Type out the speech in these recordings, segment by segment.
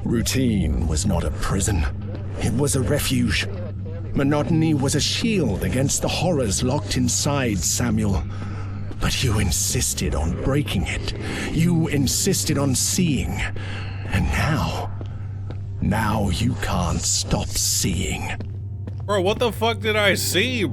Routine was not a prison. It was a refuge. Monotony was a shield against the horrors locked inside Samuel. But you insisted on breaking it. You insisted on seeing. And now you can't stop seeing. Bro, what the fuck did I see?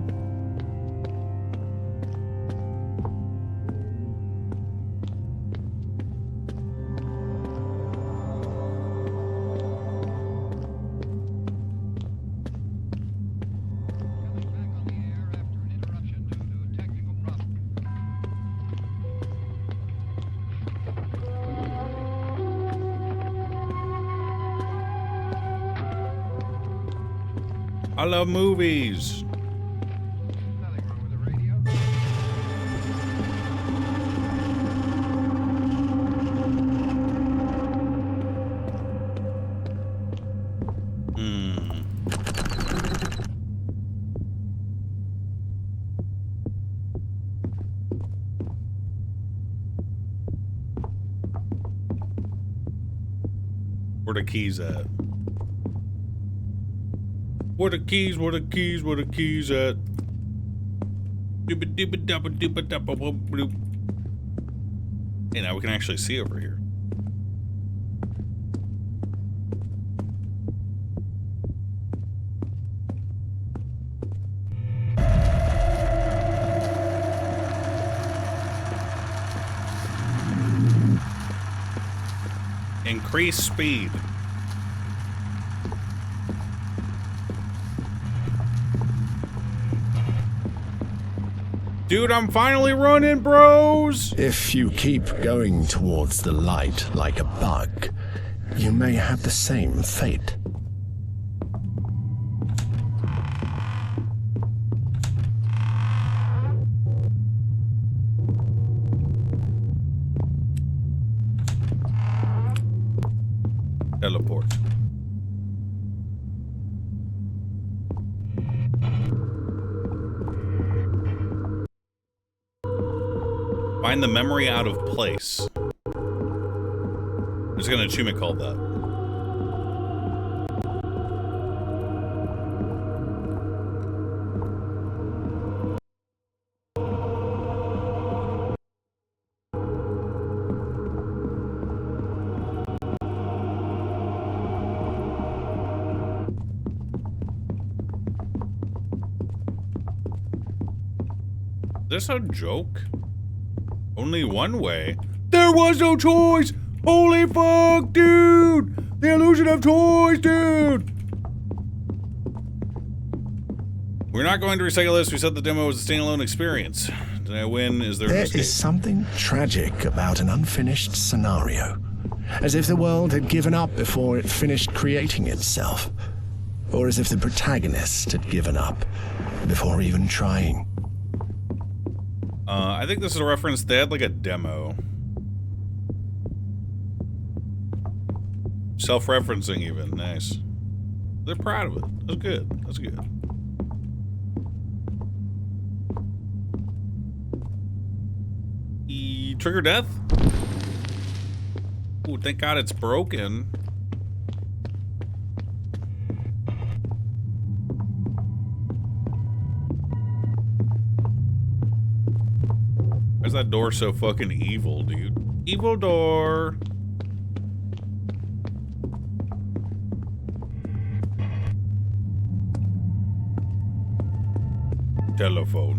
I love movies. Where the keys at? Where the keys, where the keys, where the keys at? Hey, now we can actually see over here. Increase speed. Dude, I'm finally running, bros! If you keep going towards the light like a bug, you may have the same fate. Teleport. Find the memory out of place. There's an achievement called that. Is this a joke? Only one way? There was no choice! Holy fuck, dude! The illusion of choice, dude! We're not going to recycle this. We said the demo was a standalone experience. Did I win? Is there There is something tragic about an unfinished scenario. As if the world had given up before it finished creating itself. Or as if the protagonist had given up before even trying. I think this is a reference. They had like a demo. Self-referencing even. Nice. They're proud of it. That's good. That's good. Trigger death? Ooh, thank God it's broken. Why's that door so fucking evil, dude? Evil door. Telephone.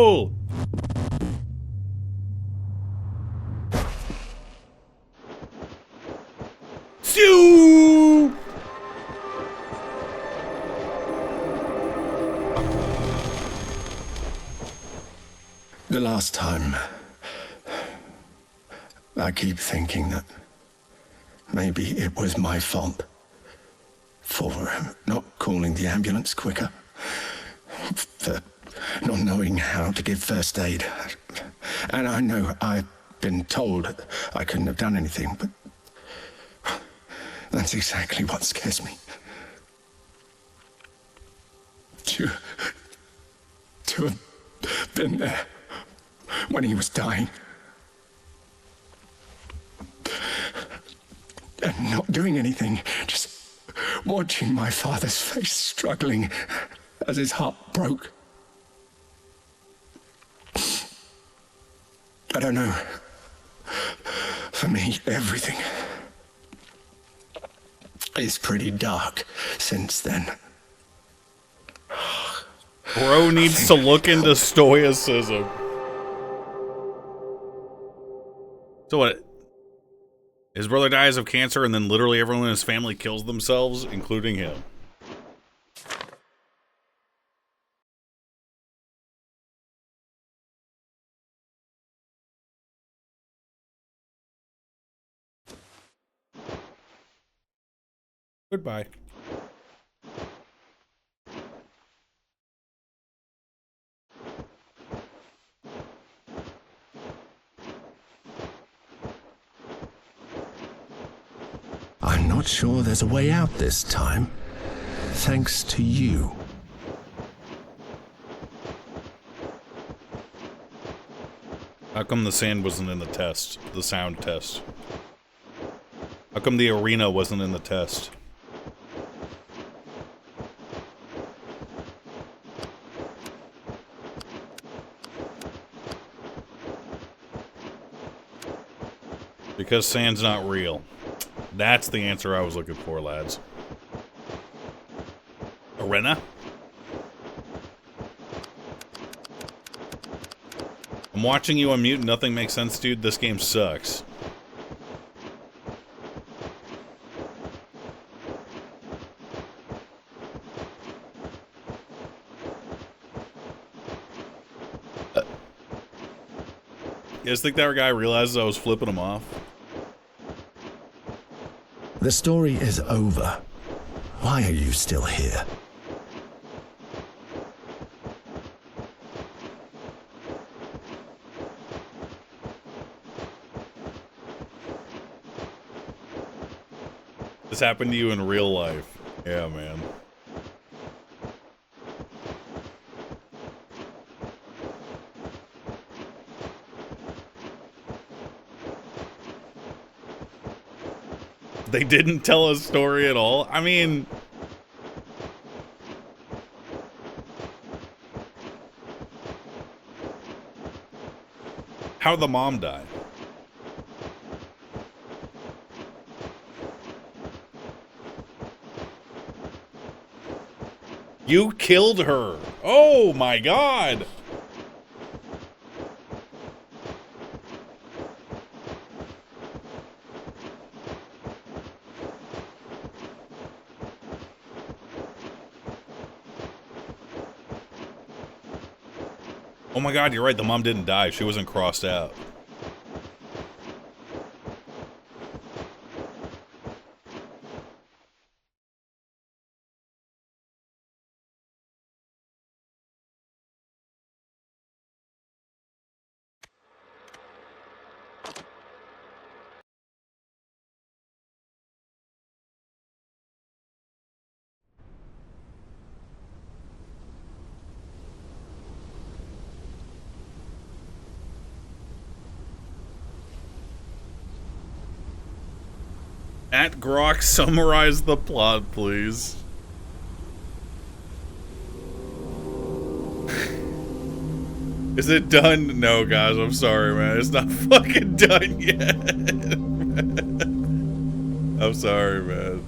The last time, I keep thinking that maybe it was my fault for not calling the ambulance quicker, for not knowing how to give first aid. And I know I've been told I couldn't have done anything, but that's exactly what scares me. To have been there when he was dying and not doing anything, just watching my father's face struggling as his heart broke. I don't know. For me, everything is pretty dark since then. Bro needs to look into stoicism. So what? His brother dies of cancer and then literally everyone in his family kills themselves, including him. Goodbye. I'm not sure there's a way out this time, thanks to you. How come the sand wasn't in the test? The sound test? How come the arena wasn't in the test? Because sand's not real. That's the answer I was looking for, lads. Arena? I'm watching you on mute and nothing makes sense, dude. This game sucks. You guys think that guy realizes I was flipping him off? The story is over. Why are you still here? This happened to you in real life. Yeah, man. They didn't tell a story at all? I mean... How'd the mom die? You killed her! Oh my god! Oh my god, you're right, the mom didn't die. She wasn't crossed out. At Grok, summarize the plot, please. Is it done? No, guys, I'm sorry, man. It's not fucking done yet. I'm sorry, man.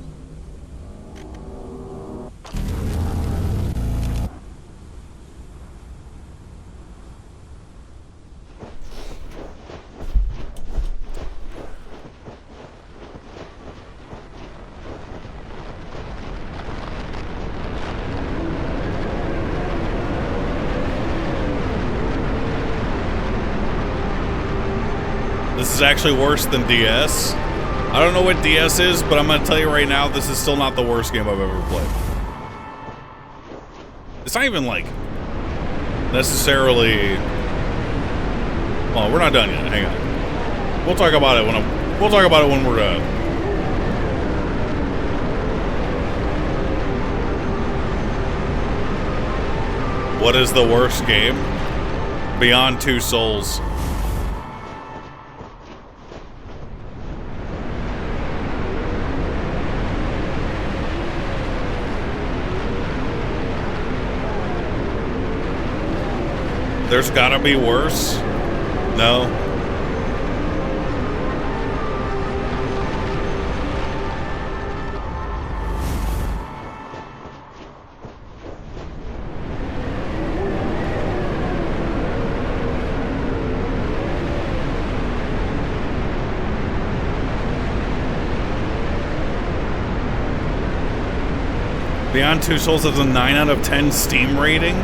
This is actually worse than DS. I don't know what DS is, but I'm gonna tell you right now, this is still not the worst game I've ever played. It's not even like necessarily. Well, we're not done yet. Hang on. We'll talk about it when we're done. What is the worst game? Beyond Two Souls. There's gotta be worse. No. Beyond Two Souls has a 9 out of 10 Steam rating.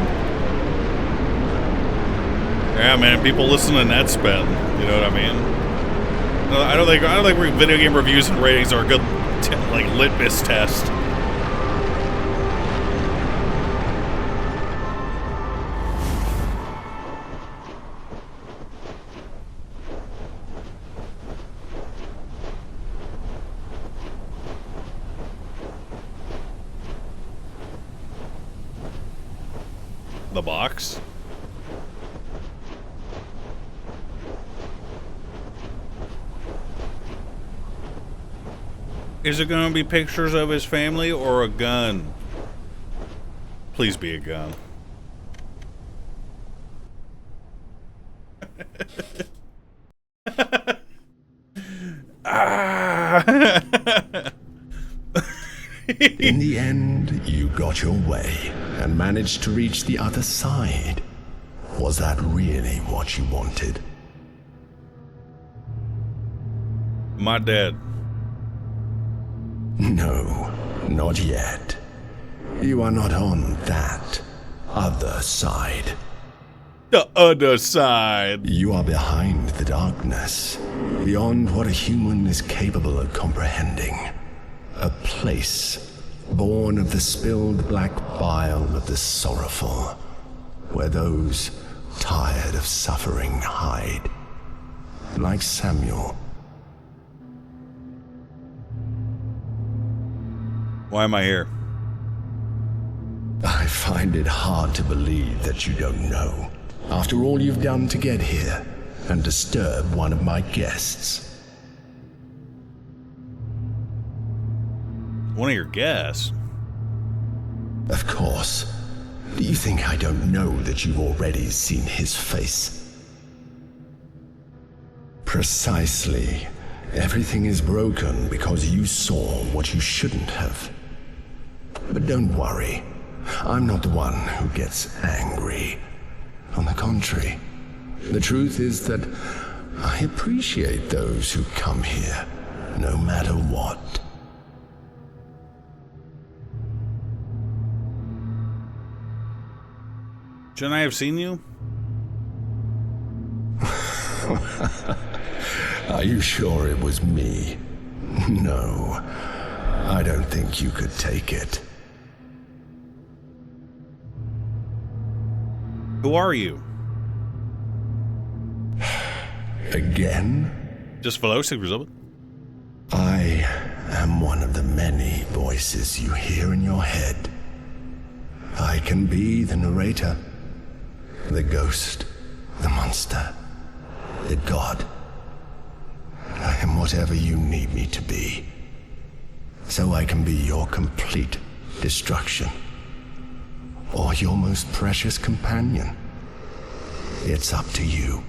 Yeah, man, people listen to NetSpend. You know what I mean? I don't think video game reviews and ratings are a good like litmus test. The box. Is it gonna be pictures of his family or a gun? Please be a gun. In the end, you got your way and managed to reach the other side. Was that really what you wanted? My dad. No, not yet. You are not on that other side. The other side. You are behind the darkness, beyond what a human is capable of comprehending. A place born of the spilled black bile of the sorrowful, where those tired of suffering hide. Like Samuel. Why am I here? I find it hard to believe that you don't know, after all you've done to get here and disturb one of my guests. One of your guests? Of course. Do you think I don't know that you've already seen his face? Precisely. Everything is broken because you saw what you shouldn't have. But don't worry. I'm not the one who gets angry. On the contrary, the truth is that I appreciate those who come here, no matter what. Shouldn't I have seen you? Are you sure it was me? No, I don't think you could take it. Who are you? Again? Just Velocity, Result. I am one of the many voices you hear in your head. I can be the narrator, the ghost, the monster, the god. I am whatever you need me to be, so I can be your complete destruction, or your most precious companion. It's up to you.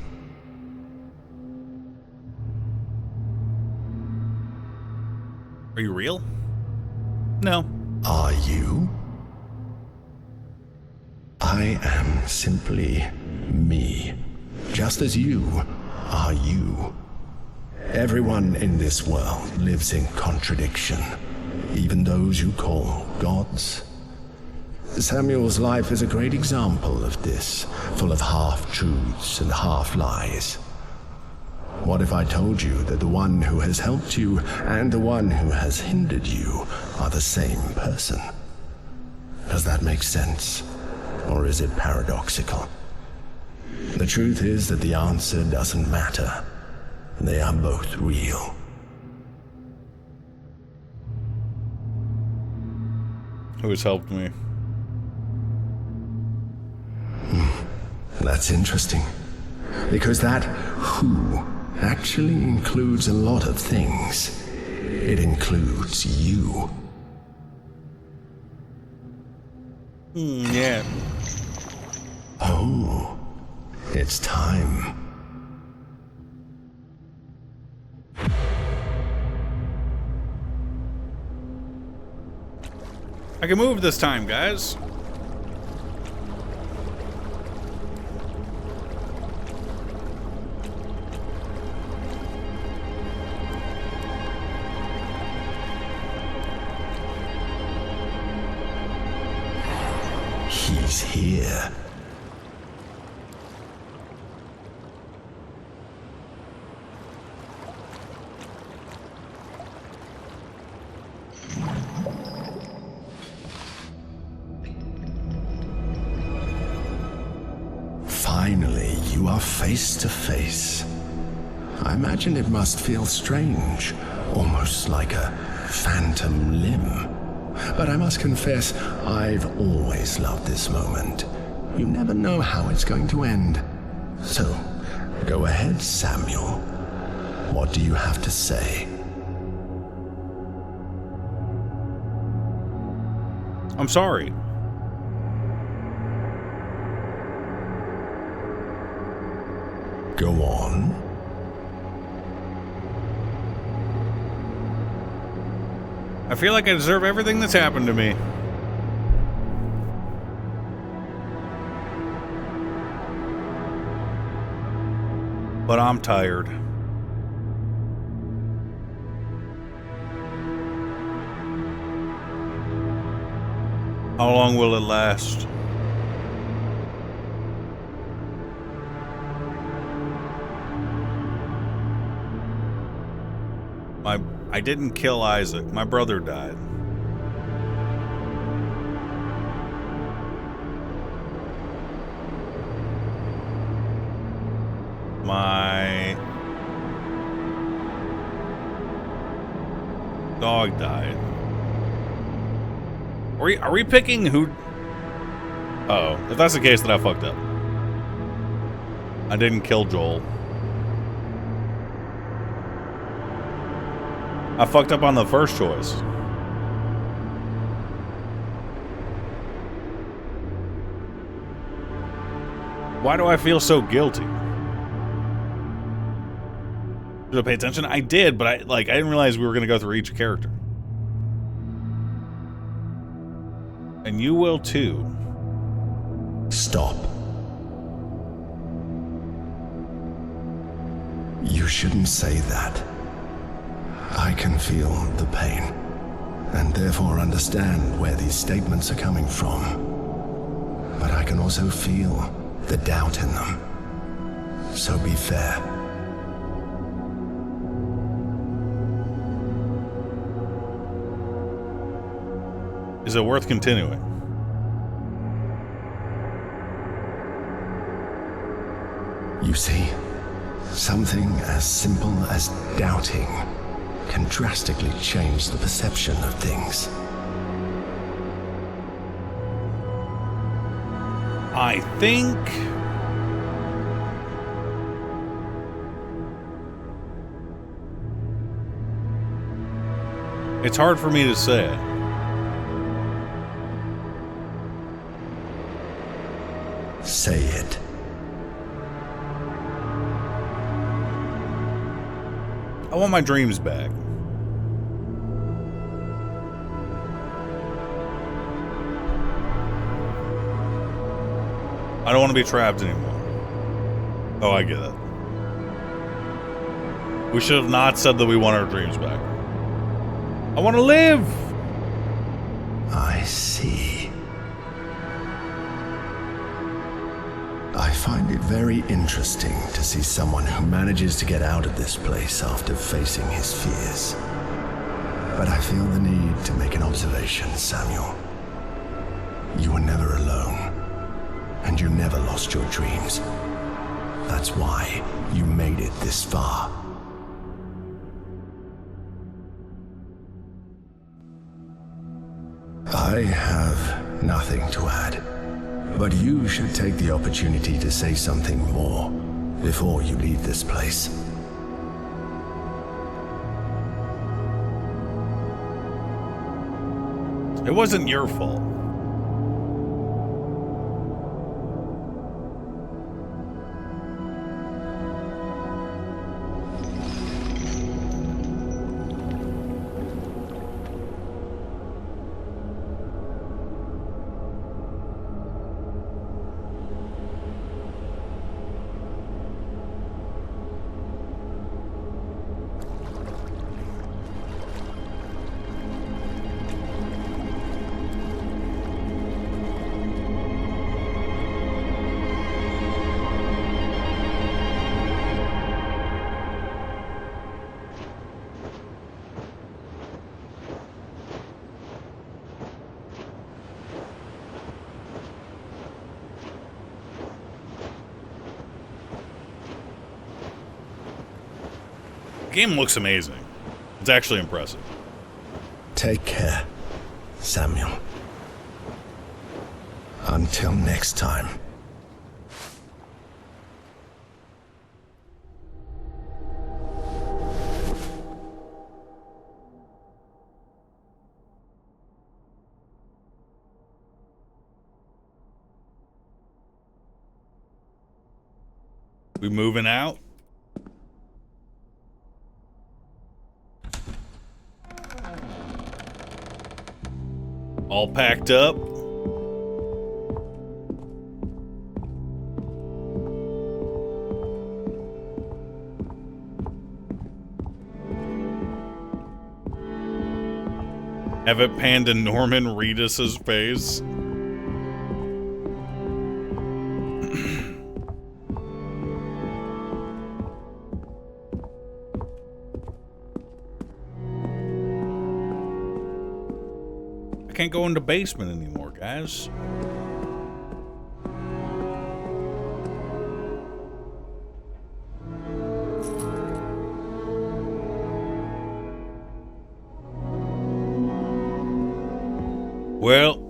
Are you real? No. Are you? I am simply me, just as you are you. Everyone in this world lives in contradiction, even those you call gods. Samuel's life is a great example of this, full of half-truths and half-lies. What if I told you that the one who has helped you and the one who has hindered you are the same person? Does that make sense? Or is it paradoxical? The truth is that the answer doesn't matter. They are both real. Who has helped me? That's interesting. Because that who actually includes a lot of things. It includes you. Yeah. Oh, it's time. I can move this time, guys. He's here. Finally, you are face to face. I imagine it must feel strange, almost like a phantom limb. But I must confess, I've always loved this moment. You never know how it's going to end. So, go ahead, Samuel. What do you have to say? I'm sorry. Go on. I feel like I deserve everything that's happened to me. But I'm tired. How long will it last? I didn't kill Isaac. My brother died. My dog died. Are we picking who? Uh-oh. If that's the case, then I fucked up. I didn't kill Joel. I fucked up on the first choice. Why do I feel so guilty? Did I pay attention? I did, but I didn't realize we were going to go through each character. And you will too. Stop. You shouldn't say that. I can feel the pain, and therefore understand where these statements are coming from. But I can also feel the doubt in them. So be fair. Is it worth continuing? You see, something as simple as doubting can drastically change the perception of things. I think it's hard for me to say it. Say it. I want my dreams back. I don't want to be trapped anymore. Oh, I get it. We should have not said that we want our dreams back. I want to live! I see. I find it very interesting to see someone who manages to get out of this place after facing his fears. But I feel the need to make an observation, Samuel. You were never alone, and you never lost your dreams. That's why you made it this far. I have nothing to add, but you should take the opportunity to say something more before you leave this place. It wasn't your fault. The game looks amazing. It's actually impressive. Take care, Samuel. Until next time. We moving out? All packed up? Have it panned to Norman Reedus's face? Can't go in the basement anymore, guys. Well,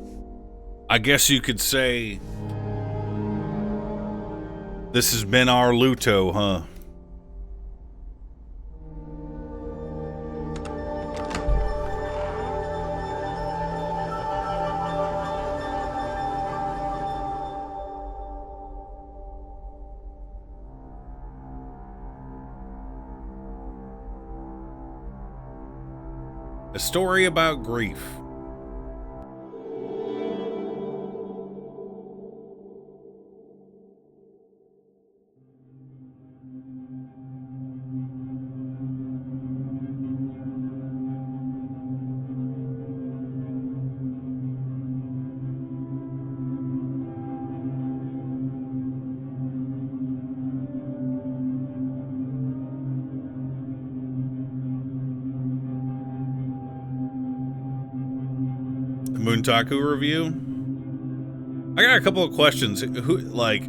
I guess you could say this has been our Luto, huh? A story about grief. Moontaku review. I got a couple of questions. Who, like,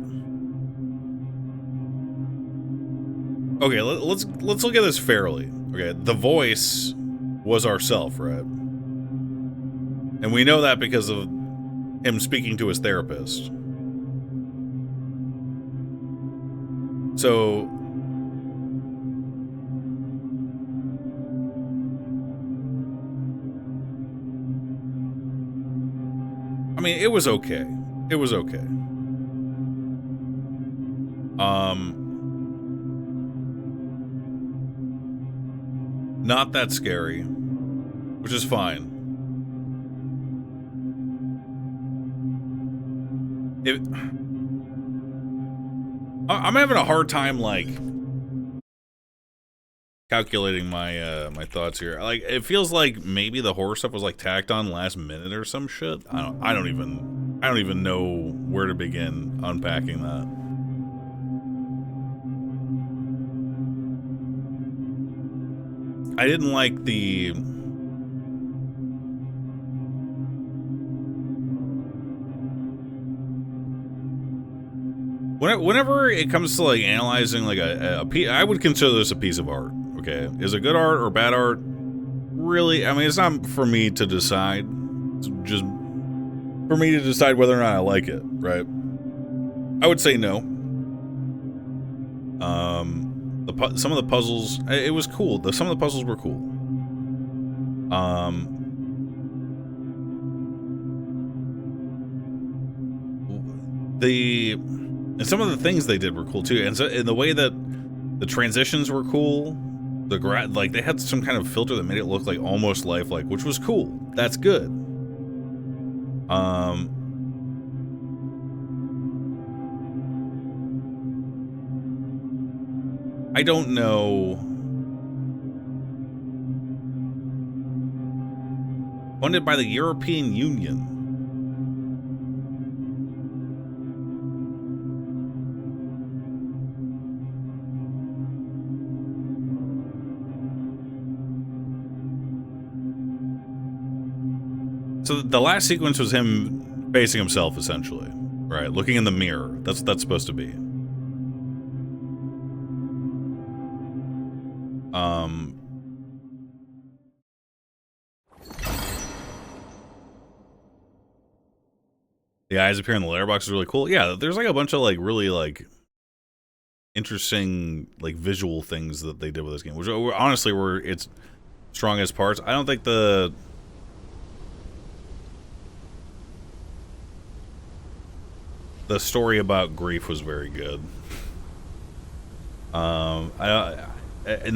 okay, let's look at this fairly. Okay, the voice was ourself, right? And we know that because of him speaking to his therapist. So I mean, it was okay. It was okay. Not that scary, which is fine. I'm having a hard time, like, calculating my my thoughts here. Like, it feels like maybe the horror stuff was like tacked on last minute or some shit. I don't even know where to begin unpacking that. I didn't like the... Whenever it comes to like analyzing like a piece, I would consider this a piece of art. Okay, is it good art or bad art? Really, I mean, it's not for me to decide. It's just for me to decide whether or not I like it. Right? I would say no. Some of the puzzles, it was cool. Some of the puzzles were cool. And some of the things they did were cool too, and so in the way that the transitions were cool, like they had some kind of filter that made it look like almost lifelike, which was cool. That's good. I don't know. Funded by the European Union. So the last sequence was him facing himself, essentially, right? Looking in the mirror. That's supposed to be. The eyes appear in the letterbox is really cool. Yeah, there's like a bunch of like really like interesting like visual things that they did with this game, which honestly were its strongest parts. I don't think the story about grief was very good. And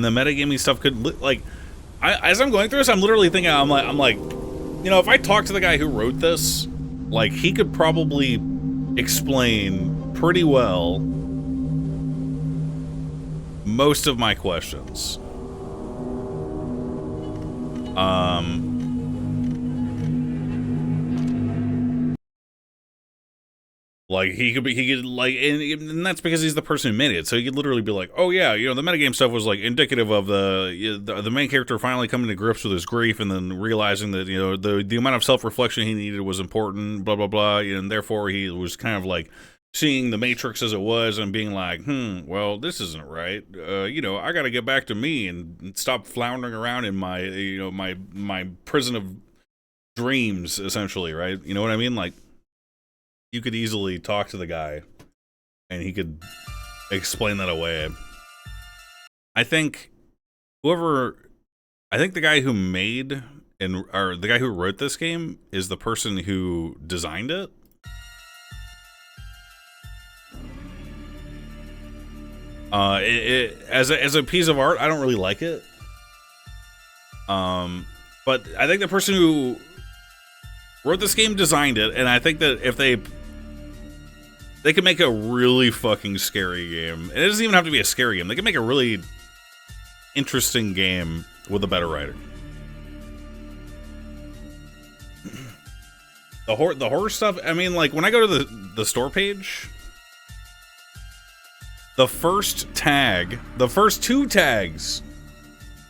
the metagaming stuff could like, as I'm going through this, I'm literally thinking, I'm like, you know, if I talk to the guy who wrote this, like he could probably explain pretty well most of my questions. Like he could like, and that's because he's the person who made it. So he could literally be like, oh yeah, you know, the metagame stuff was like indicative of the main character finally coming to grips with his grief and then realizing that, you know, the amount of self-reflection he needed was important, blah blah blah, and therefore he was kind of like seeing the Matrix as it was and being like, well, this isn't right. You know, I got to get back to me and stop floundering around in my, you know, my prison of dreams, essentially, right? You know what I mean? Like, you could easily talk to the guy and he could explain that away. I think the guy who made or the guy who wrote this game is the person who designed it. As a piece of art, I don't really like it. But I think the person who wrote this game designed it, and I think that if they could make a really fucking scary game. And it doesn't even have to be a scary game. They can make a really interesting game with a better writer. The horror stuff, I mean, like, when I go to the store page, the first two tags,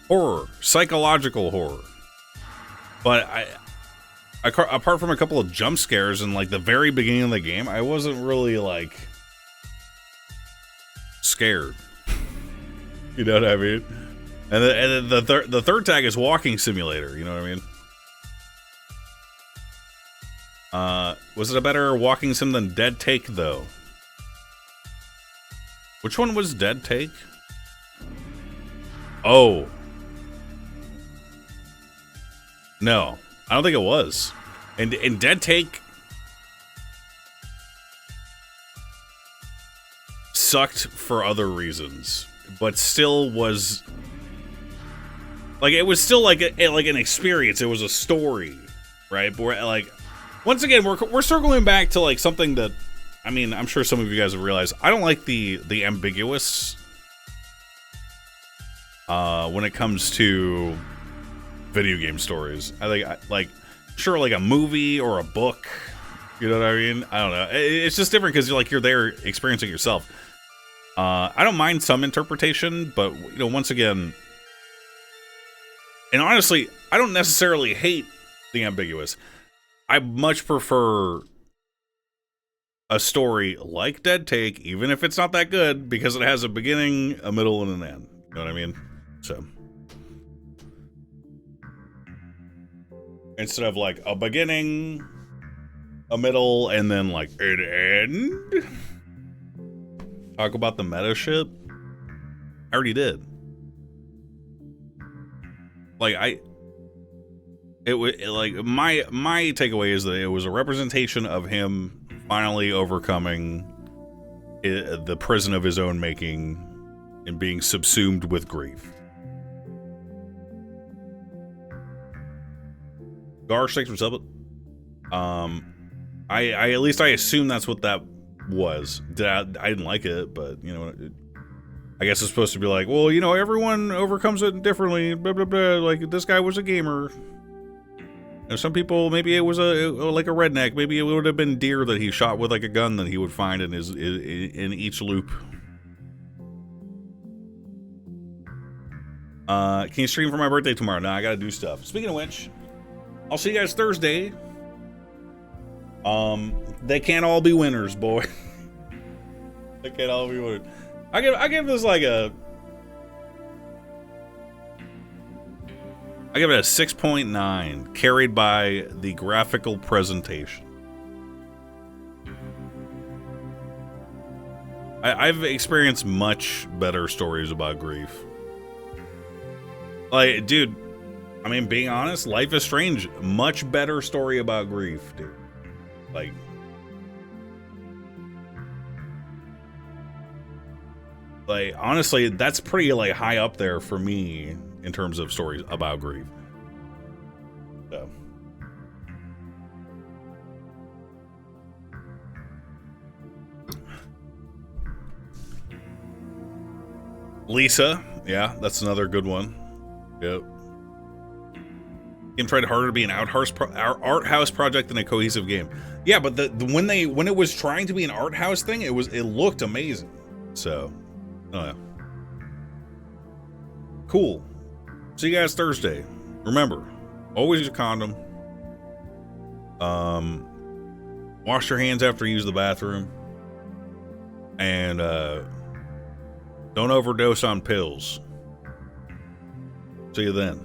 horror, psychological horror. But apart from a couple of jump scares in like the very beginning of the game, I wasn't really like scared. You know what I mean? And the third tag is walking simulator. You know what I mean? Was it a better walking sim than Dead Take though? Which one was Dead Take? Oh. No, I don't think it was. And Dead Take sucked for other reasons, but still was like, it was still like an experience. It was a story, right? But we're, like, once again, we're circling back to like something that, I mean, I'm sure some of you guys have realized. I don't like the ambiguous when it comes to video game stories. I think, like, sure, like a movie or a book, you know what I mean? I don't know. It's just different because you're there experiencing it yourself. I don't mind some interpretation, but, you know, once again, And honestly, I don't necessarily hate the ambiguous. I much prefer a story like Dead Take, even if it's not that good, because it has a beginning, a middle, and an end. You know what I mean? So, instead of like a beginning, a middle, and then like an end. Talk about the meta shit. I already did. Like my takeaway is that it was a representation of him finally overcoming the prison of his own making and being subsumed with grief. Garsh, thanks for subbing. I at least I assume that's what that was. I didn't like it, but you know, I guess it's supposed to be like, well, you know, everyone overcomes it differently. Blah blah blah. Like this guy was a gamer. And some people, maybe it was like a redneck. Maybe it would have been deer that he shot with like a gun that he would find in each loop. Can you stream for my birthday tomorrow? No, I gotta do stuff. Speaking of which, I'll see you guys Thursday. They can't all be winners, boy. They can't all be winners. I give this like a. I give it a 6.9, carried by the graphical presentation. I've experienced much better stories about grief. Like, dude, I mean, being honest, Life is Strange, much better story about grief, dude. Like, honestly, that's pretty, like, high up there for me in terms of stories about grief. So. Lisa, yeah, that's another good one. Yep. Game tried harder to be an art house project than a cohesive game. Yeah, but when it was trying to be an art house thing, it looked amazing. So, oh yeah. Cool. See you guys Thursday. Remember, always use a condom. Wash your hands after you use the bathroom. And don't overdose on pills. See you then.